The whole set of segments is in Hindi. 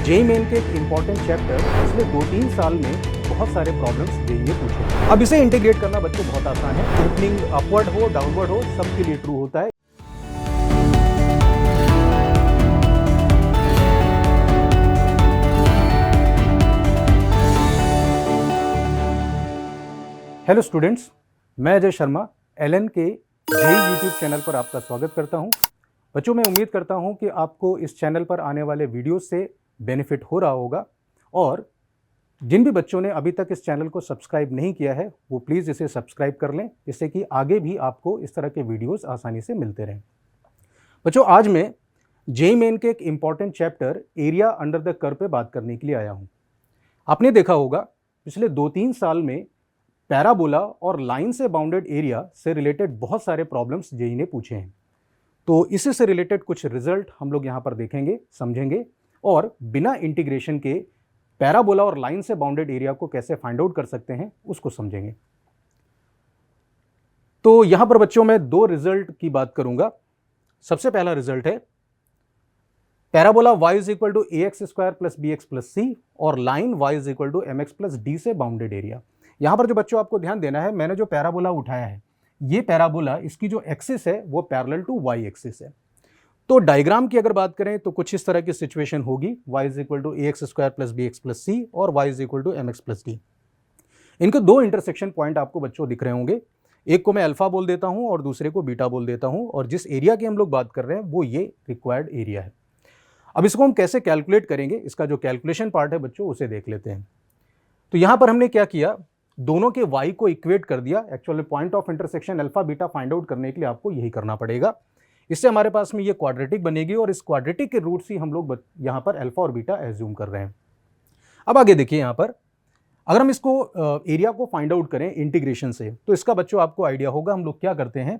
जेईई मेन के एक इम्पॉर्टेंट चैप्टर पिछले 2-3 साल में बहुत सारे प्रॉब्लम्स जेईई में पूछे। अब इसे इंटीग्रेट करना बच्चों बहुत आसान है। ओपनिंग अपवर्ड हो डाउनवर्ड हो सबके लिए ट्रू होता है। हेलो स्टूडेंट्स, मैं अजय शर्मा एलएन के जेईई यूट्यूब चैनल पर आपका स्वागत करता हूं। बच्चों, मैं उम्मीद करता हूं कि आपको इस चैनल पर आने वाले वीडियो से बेनिफिट हो रहा होगा और जिन भी बच्चों ने अभी तक इस चैनल को सब्सक्राइब नहीं किया है वो प्लीज़ इसे सब्सक्राइब कर लें, जिससे कि आगे भी आपको इस तरह के वीडियोस आसानी से मिलते रहें। बच्चों, आज मैं जेईई मेन के एक important chapter area under the curve पे बात करने के लिए आया हूँ। आपने देखा होगा पिछले 2-3 साल में पैराबोला और लाइन से बाउंडेड एरिया से रिलेटेड बहुत सारे प्रॉब्लम्स जेईई ने पूछे हैं। तो इसी से रिलेटेड कुछ रिजल्ट हम लोग यहाँ पर देखेंगे, समझेंगे और बिना इंटीग्रेशन के पैराबोला और लाइन से बाउंडेड एरिया को कैसे फाइंड आउट कर सकते हैं उसको समझेंगे। तो यहाँ पर बच्चों मैं 2 रिजल्ट की बात करूंगा। सबसे पहला रिजल्ट है parabola y is equal to ax square plus bx plus c और line y is equal to mx plus d से बाउंडेड एरिया। यहां पर जो बच्चों आपको ध्यान देना है, मैंने जो पैराबोला उठाया है ये पैराबोला, इसकी जो एक्सिस है वो पैरेलल टू y एक्सिस है। तो डायग्राम की अगर बात करें तो कुछ इस तरह की सिचुएशन होगी, y is equal to ax square plus bx plus c और y is equal to mx plus d। इनके 2 इंटरसेक्शन पॉइंट आपको बच्चों दिख रहे होंगे। एक को मैं अल्फा बोल देता हूं और दूसरे को बीटा बोल देता हूं, और जिस एरिया की हम लोग बात कर रहे हैं वो ये रिक्वायर्ड एरिया है। अब इसको हम कैसे कैलकुलेट करेंगे, इसका जो कैलकुलेशन पार्ट है बच्चों उसे देख लेते हैं। तो यहां पर हमने क्या किया, दोनों के y को इक्वेट कर दिया। Actually point of intersection alpha beta find out करने के लिए आपको यही करना पड़ेगा। इससे हमारे पास में ये क्वाड्रेटिक बनेगी और इस क्वाड्रेटिक के रूट्स ही हम लोग यहां पर अल्फा और बीटा एज्यूम कर रहे हैं। अब आगे देखिए, यहां पर अगर हम इसको एरिया को फाइंड आउट करें इंटीग्रेशन से, तो इसका बच्चों आपको आइडिया होगा हम लोग क्या करते हैं।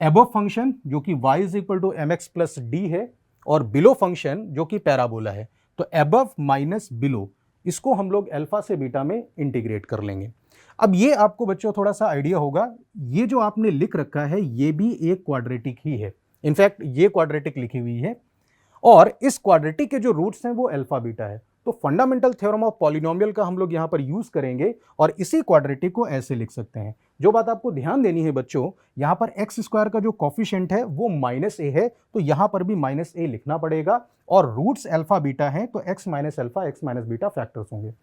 अबव फंक्शन जो कि y is equal to mx plus D है और बिलो फंक्शन जो कि पैराबोला है, तो अबव माइनस बिलो, इसको हम लोग अल्फा से बीटा में इंटीग्रेट कर लेंगे। अब ये आपको बच्चों थोड़ा सा आइडिया होगा, ये जो आपने लिख रखा है ये भी एक क्वाड्रेटिक ही है। इनफैक्ट ये क्वाड्रेटिक लिखी हुई है और इस क्वाड्रेटिक के जो रूट्स हैं वो अल्फा बीटा है। तो फंडामेंटल थ्योरम ऑफ पॉलिनोमियल का हम लोग यहां पर यूज करेंगे और इसी क्वाड्रेटिक को ऐसे लिख सकते हैं। जो बात आपको ध्यान देनी है बच्चों, यहां पर एक्स स्क्वायर का जो कोफिशिएंट है वो -a है, तो यहां पर भी -a लिखना पड़ेगा और रूट्स अल्फा बीटा हैं, तो x minus alpha x minus beta factors होंगे।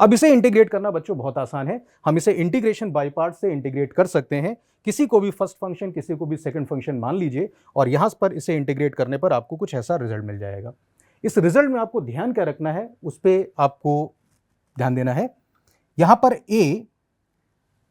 अब इसे इंटीग्रेट करना बच्चों बहुत आसान है। हम इसे इंटीग्रेशन बाय पार्ट से इंटीग्रेट कर सकते हैं। किसी को भी फर्स्ट फंक्शन, किसी को भी सेकंड फंक्शन मान लीजिए और यहां पर इसे इंटीग्रेट करने पर आपको कुछ ऐसा रिजल्ट मिल जाएगा। इस रिजल्ट में आपको ध्यान क्या रखना है, उस पर आपको ध्यान देना है। यहां पर a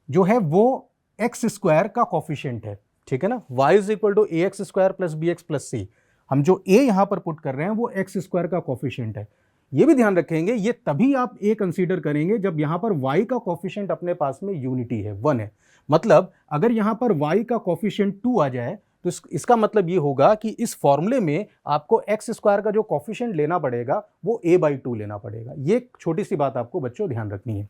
जो है वो एक्स स्क्वायर का कॉफिशिएंट है, ठीक है ना। y is equal to ax square plus bx plus c। हम जो a यहां पर पुट कर रहे हैं वो एक्स स्क्वायर का कॉफिशिएंट है। ये भी ध्यान रखेंगे, ये तभी आप a कंसीडर करेंगे जब यहां पर y का कॉफिशिएंट अपने पास में यूनिटी है, 1 है। मतलब अगर यहां पर y का कॉफिशिएंट 2 आ जाए तो इसका मतलब ये होगा कि इस फॉर्मूले में आपको एक्स स्क्वायर का जो कॉफिशिएंट लेना पड़ेगा वो a/2 लेना पड़ेगा। ये एक छोटी सी बात आपको बच्चों ध्यान रखनी है।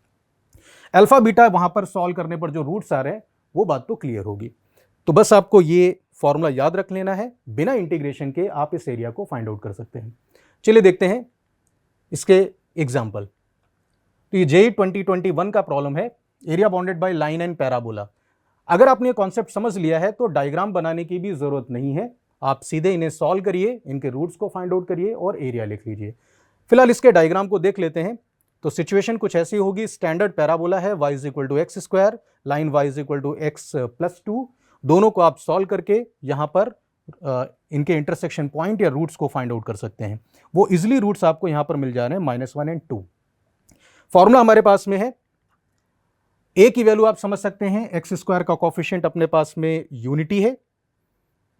अल्फा बीटा वहां पर सॉल्व करने पर जो रूट्स आ रहे हैं वो बात तो क्लियर होगी। तो बस आपको ये फॉर्मूला याद रख लेना है, बिना इंटीग्रेशन के आप इस एरिया को फाइंड आउट कर सकते हैं। चलिए देखते हैं इसके एग्जाम्पल। तो ये जेईई 2021 का प्रॉब्लम है, area bounded by line and parabola. अगर आपने ये कॉन्सेप्ट समझ लिया है तो डायग्राम बनाने की भी जरूरत नहीं है, आप सीधे इन्हें सॉल्व करिए, इनके रूट्स को फाइंड आउट करिए और एरिया लिख लीजिए। फिलहाल इसके डायग्राम को देख लेते हैं। तो सिचुएशन कुछ ऐसी होगी, स्टैंडर्ड पैराबोला है, y is equal to x square, line y is equal to x plus 2। दोनों को आप सॉल्व करके यहां पर इनके इंटरसेक्शन पॉइंट या रूट्स को फाइंड आउट कर सकते हैं। वो इजिली रूट्स आपको यहां पर मिल जा रहे हैं, -1 एंड 2। फॉर्मूला हमारे पास में है, a की वैल्यू आप समझ सकते हैं, एक्स स्क्वायर का कॉफिशिएंट अपने पास में यूनिटी है,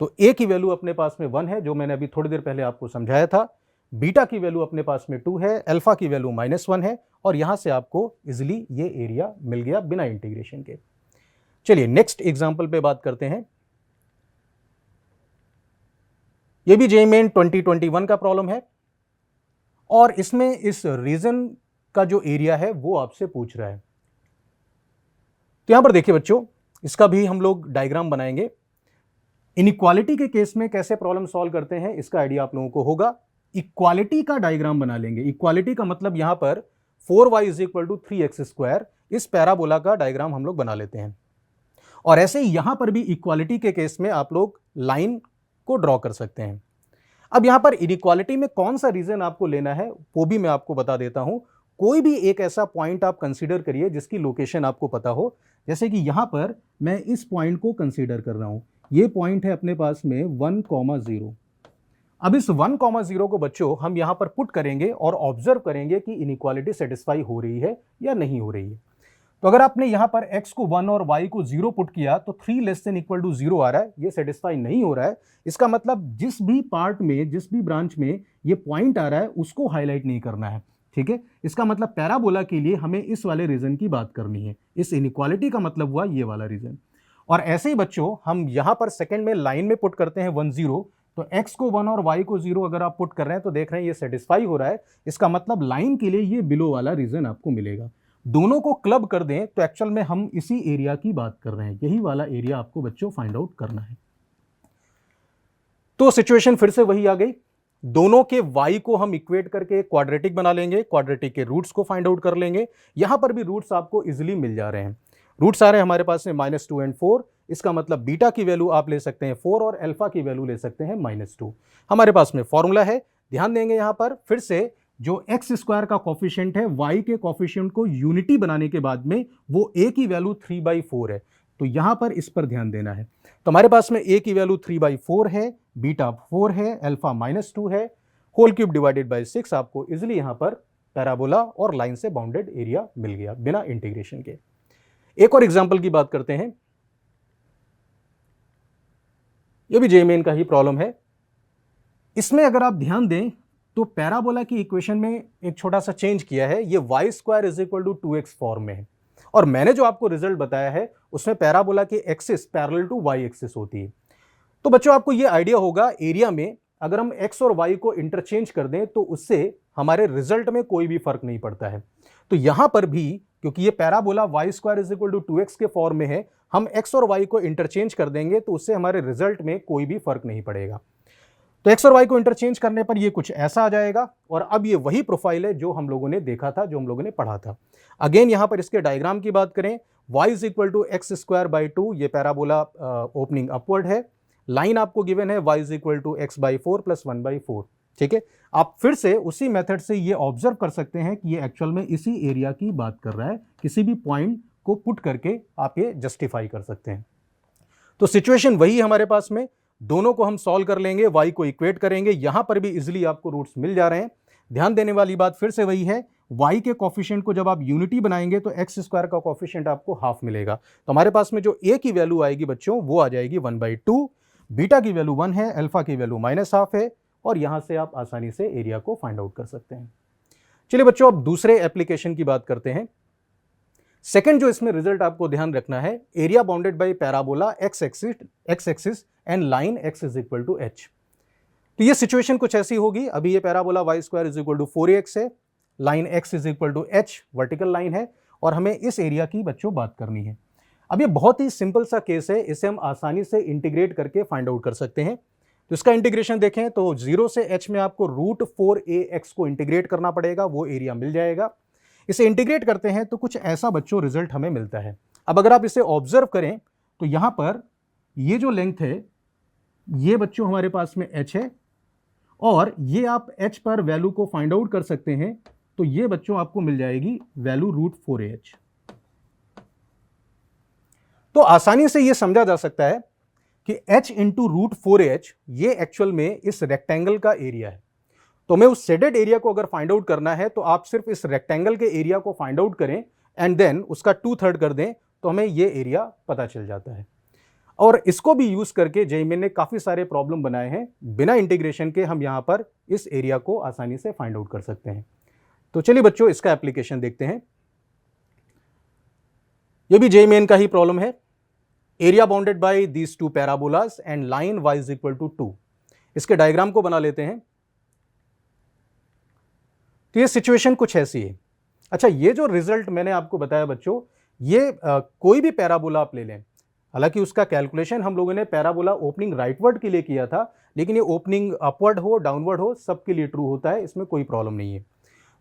तो a की वैल्यू अपने पास में 1 है, जो मैंने अभी थोड़ी देर पहले आपको समझाया था। बीटा की वैल्यू अपने पास में 2 है, अल्फा की वैल्यू -1 है और यहां से आपको इजिली ये एरिया मिल गया बिना इंटीग्रेशन के। चलिए नेक्स्ट एग्जाम्पल पे बात करते हैं। ये भी जेईई मेन 2021 का प्रॉब्लम है और इसमें इस रीजन का जो एरिया है वो आपसे पूछ रहा है। तो यहां पर देखिए बच्चों, इसका भी हम लोग डायग्राम बनाएंगे। इनइक्वालिटी के केस में कैसे प्रॉब्लम सॉल्व करते हैं इसका आइडिया आप लोगों को होगा। इक्वालिटी का डायग्राम बना लेंगे। इक्वालिटी का मतलब यहां पर 4y is equal to 3x², इस पैराबोला का डायग्राम हम लोग बना लेते हैं। और ऐसे ही यहां पर भी इक्वालिटी के केस में आप लोग लाइन को ड्रॉ कर सकते हैं। अब यहां पर इनइक्वालिटी में कौन सा रीजन आपको लेना है वो भी मैं आपको बता देता हूं। कोई भी एक ऐसा पॉइंट आप कंसीडर करिए जिसकी लोकेशन आपको पता हो। जैसे कि यहां पर मैं इस पॉइंट को कंसीडर कर रहा हूं, ये पॉइंट है अपने पास में 1,0। अब इस 1,0 को बच्चों हम यहां पर पुट करेंगे और ऑब्जर्व करेंगे कि इनइक्वालिटी सेटिस्फाई हो रही है या नहीं हो रही है। तो अगर आपने यहां पर x को 1 और y को 0 पुट किया तो 3 लेस देन इक्वल टू 0 आ रहा है, ये सेटिस्फाई नहीं हो रहा है। इसका मतलब जिस भी पार्ट में, जिस भी ब्रांच में ये पॉइंट आ रहा है उसको हाईलाइट नहीं करना है। ठीक है, इसका मतलब पैराबोला के लिए हमें इस वाले रीजन की बात करनी है। इस इनइक्वालिटी का मतलब हुआ ये वाला रीजन। और ऐसे ही बच्चों हम यहां पर सेकंड में लाइन में पुट करते हैं 1 0, तो x को 1 और y को 0 अगर आप पुट कर रहे हैं तो देख रहे हैं ये सेटिस्फाई हो रहा है। इसका मतलब लाइन के लिए ये बिलो वाला रीजन आपको मिलेगा। दोनों को क्लब कर दें तो एक्चुअल में हम इसी एरिया की बात कर रहे हैं। यही वाला एरिया आपको बच्चों फाइंड आउट करना है। तो सिचुएशन फिर से वही आ गई। दोनों के y को हम इक्वेट करके क्वाड्रेटिक बना लेंगे, क्वाड्रेटिक के रूट्स को फाइंड आउट कर लेंगे। यहां पर भी रूट्स आपको इजीली मिल जा रहे हैं। रूट्स आ रहे हैं हमारे पास में -2 और 4। इसका मतलब बीटा की वैल्यू आप ले सकते हैं 4 और अल्फा की वैल्यू ले सकते हैं -2। हमारे पास में फॉर्मूला है, ध्यान देंगे यहां पर फिर से जो x² का कॉफिशिएंट है y के कॉफिशिएंट को यूनिटी बनाने के बाद में वो a की वैल्यू 3/4 है। तो यहां पर इस पर ध्यान देना है। तो हमारे पास में a की वैल्यू 3/4 है, बीटा 4 है, अल्फा -2 है, होल क्यूब डिवाइडेड बाय 6। आपको इजिली यहां पर पैराबोला और लाइन से बाउंडेड एरिया मिल गया बिना इंटीग्रेशन के। एक और एग्जांपल की बात करते हैं। यह भी जेईई का ही प्रॉब्लम है। इसमें अगर आप ध्यान दें तो पैराबोला की इक्वेशन में एक छोटा सा चेंज किया है। ये y² is equal to 2x form में है और मैंने जो आपको रिजल्ट बताया है उसमें पैराबोला की axis parallel to y axis होती है। तो बच्चों आपको ये आइडिया होगा एरिया में अगर हम x और y को इंटरचेंज कर दें तो उससे हमारे रिजल्ट में कोई भी फर्क नहीं पड़ता है। तो यहां पर भी क्योंकि ये parabola y² is equal to 2x के फॉर्म में है, हम x और y को इंटरचेंज कर देंगे तो उससे हमारे रिजल्ट में कोई भी फर्क नहीं पड़ेगा। तो x और y को इंटरचेंज करने पर ये कुछ ऐसा आ जाएगा और अब ये वही प्रोफाइल है जो हम लोगों ने देखा था, जो हम लोगों ने पढ़ा था। अगेन यहां पर इसके डायग्राम की बात करें, y is equal to x²/2, ये पैराबोला ओपनिंग अपवर्ड है। लाइन आपको गिवन है y is equal to x/4 plus 1/4। ठीक है, आप फिर से उसी मेथड से ये ऑब्जर्व कर सकते हैं कि ये एक्चुअल में इसी एरिया की बात कर रहा है। किसी भी पॉइंट को पुट करके आप ये जस्टिफाई कर सकते हैं। तो सिचुएशन वही हमारे पास में, दोनों को हम सॉल्व कर लेंगे, y को इक्वेट करेंगे। यहां पर भी इजीली आपको रूट्स मिल जा रहे हैं। ध्यान देने वाली बात फिर से वही है, y के कॉफिशिएंट को जब आप यूनिटी बनाएंगे तो x² का कॉफिशिएंट आपको हाफ मिलेगा। तो हमारे पास में जो a की वैल्यू आएगी बच्चों वो आ जाएगी 1/2, बीटा की वैल्यू 1 है, अल्फा की वैल्यू -1/2 है और यहां से आप आसानी से एरिया को फाइंड आउट कर सकते हैं। चलिए बच्चों अब दूसरे एप्लीकेशन की बात करते हैं। सेकंड जो इसमें रिजल्ट आपको ध्यान रखना है, area bounded by parabola x axis and line x is equal to h। तो ये सिचुएशन कुछ ऐसी होगी। अभी ये parabola y² is equal to 4ax है, line x is equal to h vertical line है और हमें इस एरिया की बच्चों बात करनी है। अब ये बहुत ही सिंपल सा केस है, इसे हम आसानी से इंटीग्रेट करके फाइंड आउट कर सकते हैं। तो इसका इंटीग्रेशन देखें तो 0 से h में आपको √4ax को इंटीग्रेट करना पड़ेगा, वो एरिया मिल जाएगा। इसे इंटीग्रेट करते हैं तो कुछ ऐसा बच्चों रिजल्ट हमें मिलता है। अब अगर आप इसे ऑब्जर्व करें तो यहां पर ये जो लेंथ है ये बच्चों हमारे पास में h है और ये आप h पर वैल्यू को फाइंड आउट कर सकते हैं। तो ये बच्चों आपको मिल जाएगी वैल्यू √4ah। तो आसानी से ये समझा जा सकता है कि h इंटू √4ah ये एक्चुअल में इस रेक्टेंगल का एरिया है। तो हमें उस शेडेड एरिया को अगर फाइंड आउट करना है तो आप सिर्फ इस रेक्टेंगल के एरिया को फाइंड आउट करें एंड देन उसका 2/3 कर दें तो हमें ये एरिया पता चल जाता है। और इसको भी यूज करके जेईई ने काफी सारे प्रॉब्लम बनाए हैं, बिना इंटीग्रेशन के हम यहां पर इस एरिया को आसानी से फाइंड आउट कर सकते हैं। तो चलिए बच्चों इसका एप्लीकेशन देखते हैं। यह भी जेईई का ही प्रॉब्लम है। Area bounded by these two parabolas and line y is equal to 2। इसके डायग्राम को बना लेते हैं। तो ये सिचुएशन कुछ ऐसी है। अच्छा, ये जो रिजल्ट मैंने आपको बताया बच्चों, ये कोई भी पैराबोला आप ले लें, हालांकि उसका कैलकुलेशन हम लोगों ने पैराबोला ओपनिंग राइटवर्ड के लिए किया था, लेकिन ये ओपनिंग अपवर्ड हो डाउनवर्ड हो सबके लिए ट्रू होता है, इसमें कोई प्रॉब्लम नहीं है।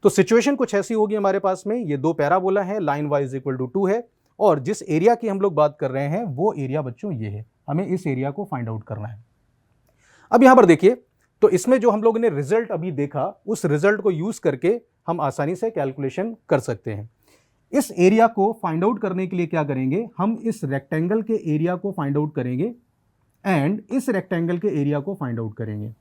तो सिचुएशन कुछ ऐसी होगी हमारे पास में, ये दो पैराबोला है, line y is equal to 2 है, और जिस एरिया की हम लोग बात कर रहे हैं वो एरिया बच्चों ये है, हमें इस एरिया को फाइंड आउट करना है। अब यहां पर देखिए, तो इसमें जो हम लोगों ने रिजल्ट अभी देखा उस रिजल्ट को यूज करके हम आसानी से कैलकुलेशन कर सकते हैं। इस एरिया को फाइंड आउट करने के लिए क्या करेंगे, हम इस रेक्टेंगल के एरिया को फाइंड आउट करेंगे एंड इस रेक्टेंगल के एरिया को फाइंड आउट करेंगे,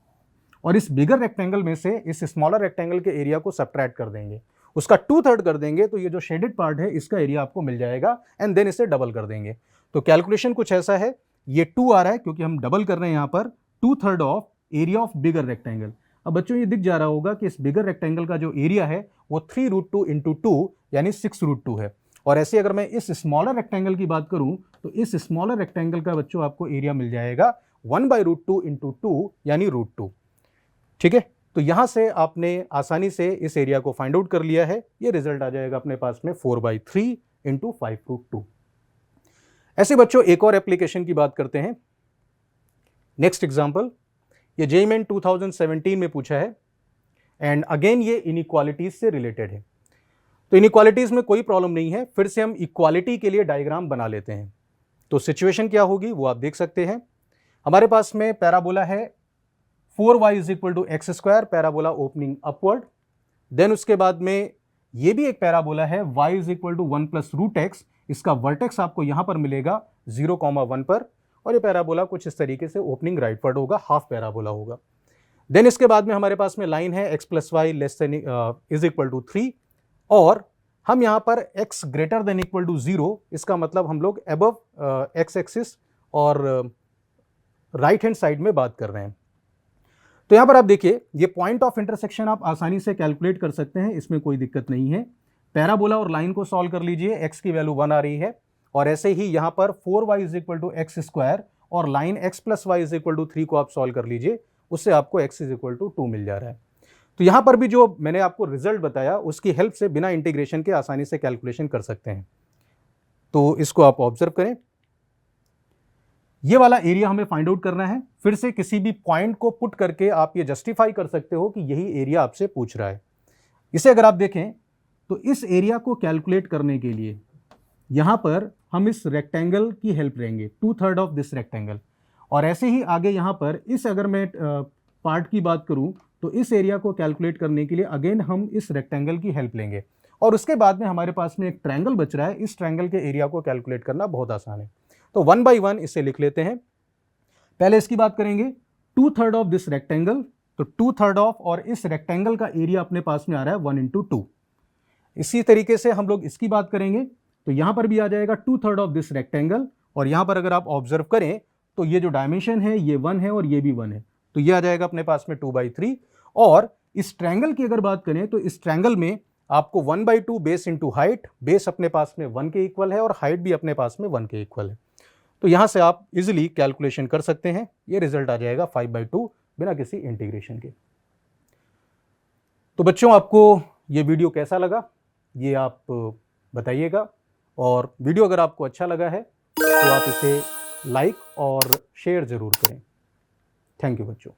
और इस बिगर रेक्टेंगल में से इस स्मॉलर रेक्टेंगल के एरिया को सब्ट्रैक्ट कर देंगे, उसका 2/3 कर देंगे, तो ये जो शेडेड पार्ट है इसका एरिया आपको मिल जाएगा, एंड देन इसे डबल कर देंगे। तो कैलकुलेशन कुछ ऐसा है, ये 2 आ रहा है क्योंकि हम डबल कर रहे हैं यहां पर 2/3 of area of bigger rectangle. अब बच्चों ये दिख जा रहा होगा कि इस बिगर रेक्टेंगल का जो एरिया है वो 3√2 इंटू 2 यानी 6√2 है, और ऐसे अगर मैं इस स्मॉलर रेक्टेंगल की बात करूं तो इस स्मॉलर रेक्टेंगल का बच्चों आपको एरिया मिल जाएगा 1/√2 इंटू 2 यानी √2। ठीक है, तो यहां से आपने आसानी से इस एरिया को फाइंड आउट कर लिया है, ये रिजल्ट आ जाएगा अपने पास में 4/3 इंटू 5√2। ऐसे बच्चों एक और एप्लीकेशन की बात करते हैं। नेक्स्ट एग्जाम्पल, ये जेईई मेन 2017 में पूछा है, एंड अगेन ये इनइक्वालिटीज से रिलेटेड है। तो इनइक्वालिटीज में कोई प्रॉब्लम नहीं है, फिर से हम इक्वालिटी के लिए डायग्राम बना लेते हैं। तो सिचुएशन क्या होगी वो आप देख सकते हैं। हमारे पास में पैराबोला है 4y is equal to x square, parabola opening upward. Then उसके बाद में ये भी एक पैराबोला है y is equal to 1 plus root x, इसका वर्टेक्स आपको यहां पर मिलेगा 0,1 पर, और ये पैराबोला कुछ इस तरीके से ओपनिंग राइटवर्ड होगा, हाफ पैराबोला होगा। देन इसके बाद में हमारे पास में लाइन है x plus y less than is equal to 3, और हम यहां पर x greater than equal to 0, इसका मतलब हम लोग अबव x एक्सिस और राइट हैंड साइड में बात कर रहे हैं। तो यहां पर आप देखिए, ये पॉइंट ऑफ इंटरसेक्शन आप आसानी से कैलकुलेट कर सकते हैं, इसमें कोई दिक्कत नहीं है। पैराबोला और लाइन को सॉल्व कर लीजिए, x की वैल्यू 1 आ रही है, और ऐसे ही यहां पर 4y is equal to x square और line x plus y is equal to 3 को आप सॉल्व कर लीजिए, उससे आपको x इज इक्वल टू 2 मिल जा रहा है। तो यहां पर भी जो मैंने आपको रिजल्ट बताया उसकी हेल्प से बिना इंटीग्रेशन के आसानी से कैलकुलेशन कर सकते हैं। तो इसको आप ऑब्जर्व करें, ये वाला एरिया हमें फाइंड आउट करना है। फिर से किसी भी पॉइंट को पुट करके आप ये जस्टिफाई कर सकते हो कि यही एरिया आपसे पूछ रहा है। इसे अगर आप देखें तो इस एरिया को कैलकुलेट करने के लिए यहां पर हम इस रेक्टेंगल की हेल्प लेंगे, 2/3 ऑफ दिस रेक्टेंगल, और ऐसे ही आगे यहां पर इस अगर मैं पार्ट की बात करूं तो इस एरिया को कैलकुलेट करने के लिए अगेन हम इस रेक्टेंगल की हेल्प लेंगे, और उसके बाद में हमारे पास में एक ट्रायंगल बच रहा है, इस ट्रायंगल के एरिया को कैलकुलेट करना बहुत आसान है। तो 1 बाई 1 इसे लिख लेते हैं। पहले इसकी बात करेंगे, 2/3 ऑफ दिस रेक्टेंगल, तो 2/3 ऑफ, और इस रेक्टेंगल का एरिया अपने पास में आ रहा है 1 इंटू 2। इसी तरीके से हम लोग इसकी बात करेंगे, तो यहां पर भी आ जाएगा 2/3 ऑफ दिस रेक्टेंगल, और यहां पर अगर आप ऑब्जर्व करें तो ये जो डायमेंशन है ये 1 है और ये भी 1 है, तो ये आ जाएगा अपने पास में 2/3। और इस ट्रायंगल की अगर बात करें तो इस ट्रायंगल में आपको 1/2 बेस इंटू हाइट, बेस अपने पास में 1 के इक्वल है और हाइट भी अपने पास में 1 के इक्वल है, तो यहां से आप इजिली कैलकुलेशन कर सकते हैं। ये रिजल्ट आ जाएगा 5/2 बिना किसी इंटीग्रेशन के। तो बच्चों आपको ये वीडियो कैसा लगा ये आप बताइएगा, और वीडियो अगर आपको अच्छा लगा है तो आप इसे लाइक और शेयर जरूर करें। थैंक यू बच्चों।